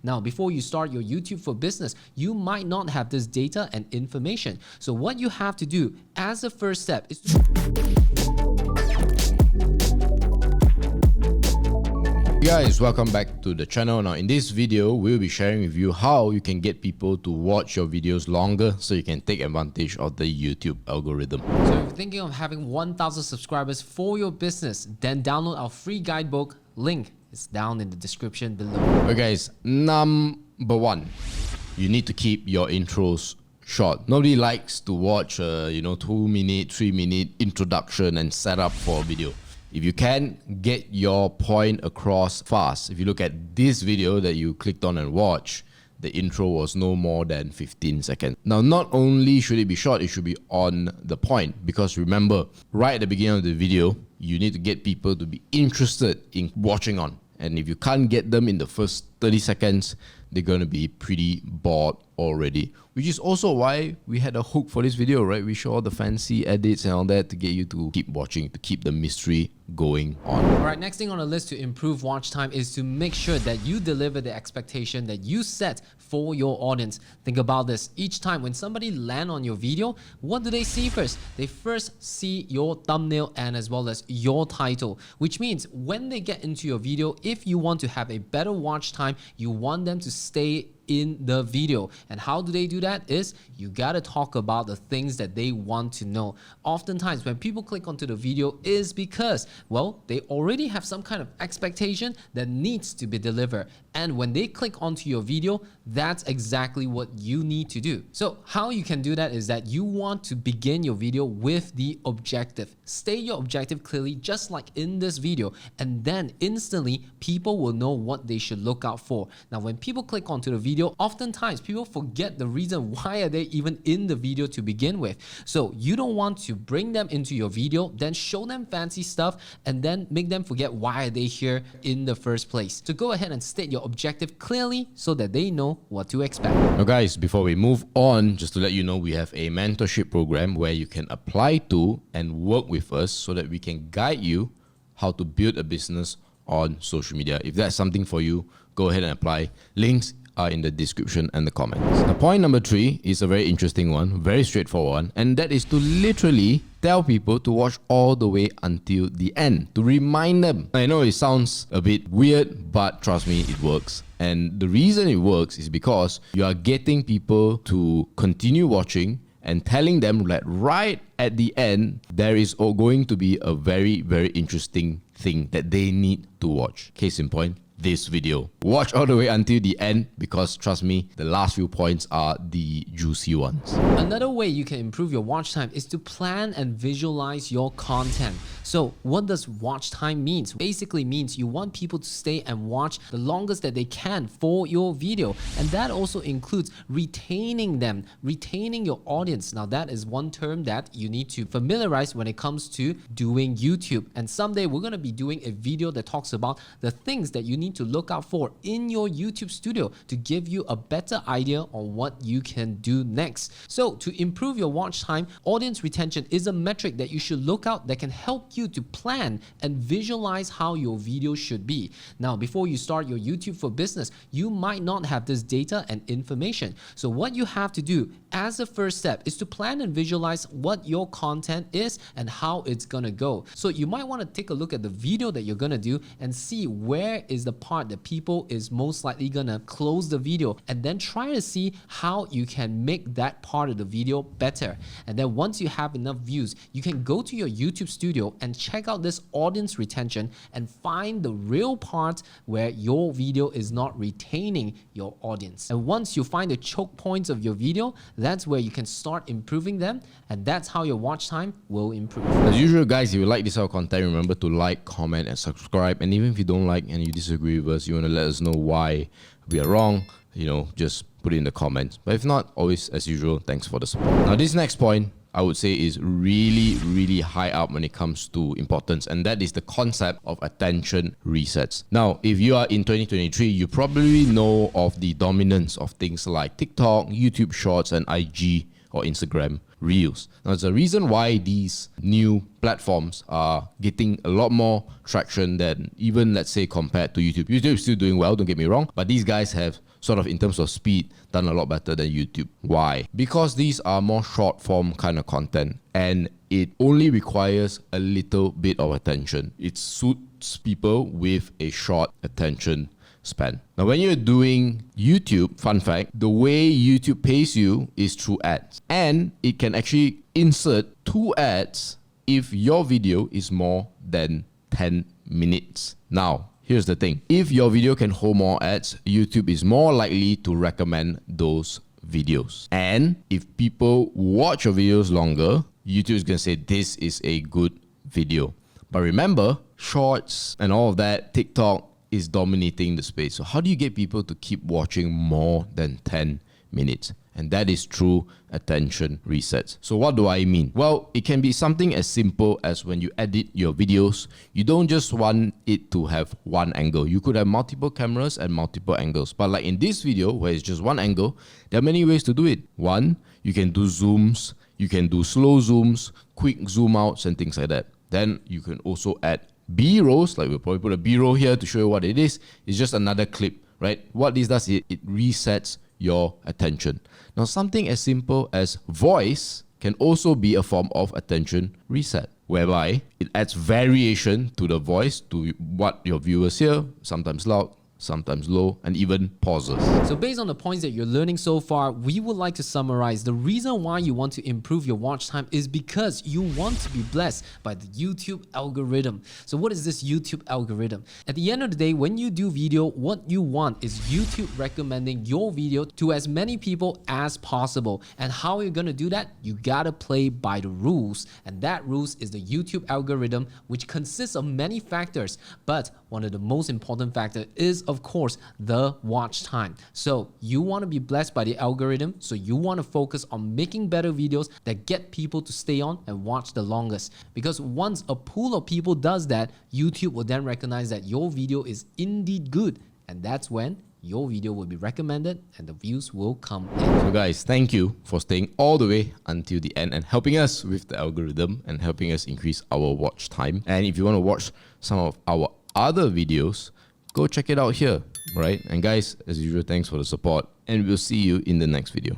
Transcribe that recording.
Now, before you start your YouTube for business, you might not have this data and information. So what you have to do as a first step is Hey guys, welcome back to the channel. Now in this video, we'll be sharing with you how you can get people to watch your videos longer so you can take advantage of the YouTube algorithm. So if you're thinking of having 1,000 subscribers for your business, then download our free guidebook. Link is down in the description below. Okay guys, number one, you need to keep your intros short. Nobody likes to watch 2-minute, 3-minute introduction and setup for a video. If you can, get your point across fast. If you look at this video that you clicked on and watched, the intro was no more than 15 seconds. Now, not only should it be short, it should be on the point, because remember, right at the beginning of the video, you need to get people to be interested in watching on. And if you can't get them in the first 30 seconds, they're going to be pretty bored already. Which is also why we had a hook for this video, right? We show all the fancy edits and all that to get you to keep watching, to keep the mystery going on. Alright, next thing on the list to improve watch time is to make sure that you deliver the expectation that you set for your audience. Think about this. Each time when somebody lands on your video, what do they see first? They first see your thumbnail and as well as your title, which means when they get into your video, if you want to have a better watch time, you want them to stay in the video. And how do they do that? Is you gotta talk about the things that they want to know. Oftentimes when people click onto the video is because, well, they already have some kind of expectation that needs to be delivered. And when they click onto your video, that's exactly what you need to do. So how you can do that is that you want to begin your video with the objective. State your objective clearly, just like in this video, and then instantly people will know what they should look out for. Now, when people click onto the video, oftentimes people forget the reason why are they even in the video to begin with. So you don't want to bring them into your video, then show them fancy stuff, and then make them forget why are they here in the first place. So go ahead and state your objective clearly so that they know what to expect. Now guys, before we move on, just to let you know, we have a mentorship program where you can apply to and work with us so that we can guide you how to build a business on social media. If that's something for you, go ahead and apply. Links are in the description and the comments. Now, point number 3 is a very interesting one, very straightforward one, and that is to literally tell people to watch all the way until the end, to remind them. I know it sounds a bit weird, but trust me, it works. And the reason it works is because you are getting people to continue watching and telling them that right at the end, there is going to be a very, very interesting thing that they need to watch. Case in point, this video. Watch all the way until the end, because trust me, the last few points are the juicy ones. Another way you can improve your watch time is to plan and visualize your content. So what does watch time means? Basically means you want people to stay and watch the longest that they can for your video. And that also includes retaining them, retaining your audience. Now that is one term that you need to familiarize when it comes to doing YouTube. And someday we're going to be doing a video that talks about the things that you need to look out for in your YouTube studio to give you a better idea on what you can do next. So to improve your watch time, audience retention is a metric that you should look out that can help you to plan and visualize how your video should be. Now, before you start your YouTube for business, you might not have this data and information. So what you have to do as a first step is to plan and visualize what your content is and how it's gonna go. So you might want to take a look at the video that you're gonna do and see where is the part that people is most likely gonna close the video, and then try to see how you can make that part of the video better. And then once you have enough views, you can go to your YouTube studio and check out this audience retention and find the real part where your video is not retaining your audience. And once you find the choke points of your video, that's where you can start improving them, and that's how your watch time will improve. As usual guys, if you like this type of content, remember to like, comment and subscribe. And even if you don't like and you disagree with us, you want to let us know why we are wrong, just put it in the comments. But if not, always as usual, thanks for the support. Now this next point I would say is really, really high up when it comes to importance, and that is the concept of attention resets. Now, if you are in 2023, you probably know of the dominance of things like TikTok, YouTube Shorts, and IG or Instagram Reels. Now, there's a reason why these new platforms are getting a lot more traction than even, let's say, compared to YouTube. YouTube is still doing well, don't get me wrong, but these guys have sort of in terms of speed, done a lot better than YouTube. Why? Because these are more short form kind of content and it only requires a little bit of attention. It suits people with a short attention span. Now, when you're doing YouTube, fun fact, the way YouTube pays you is through ads. And it can actually insert 2 ads if your video is more than 10 minutes. Now, here's the thing. If your video can hold more ads, YouTube is more likely to recommend those videos. And if people watch your videos longer, YouTube is going to say this is a good video. But remember, shorts and all of that, TikTok is dominating the space. So how do you get people to keep watching more than 10 minutes? And that is through attention resets. So what do I mean? Well, it can be something as simple as when you edit your videos, you don't just want it to have one angle. You could have multiple cameras and multiple angles. But like in this video, where it's just one angle, there are many ways to do it. One, you can do zooms, you can do slow zooms, quick zoom outs and things like that. Then you can also add B-rolls, like we'll probably put a B-roll here to show you what it is. It's just another clip, right? What this does is it resets your attention. Now, something as simple as voice can also be a form of attention reset, whereby it adds variation to the voice, to what your viewers hear, sometimes loud, sometimes low, and even pauses. So based on the points that you're learning so far, we would like to summarize. The reason why you want to improve your watch time is because you want to be blessed by the YouTube algorithm. So what is this YouTube algorithm? At the end of the day, when you do video, what you want is YouTube recommending your video to as many people as possible. And how you're going to do that? You got to play by the rules. And that rules is the YouTube algorithm, which consists of many factors. But one of the most important factors is, of course, the watch time. So you want to be blessed by the algorithm. So you want to focus on making better videos that get people to stay on and watch the longest. Because once a pool of people does that, YouTube will then recognize that your video is indeed good. And that's when your video will be recommended and the views will come in. So guys, thank you for staying all the way until the end and helping us with the algorithm and helping us increase our watch time. And if you want to watch some of our other videos, go check it out here, right? And guys, as usual, thanks for the support and we'll see you in the next video.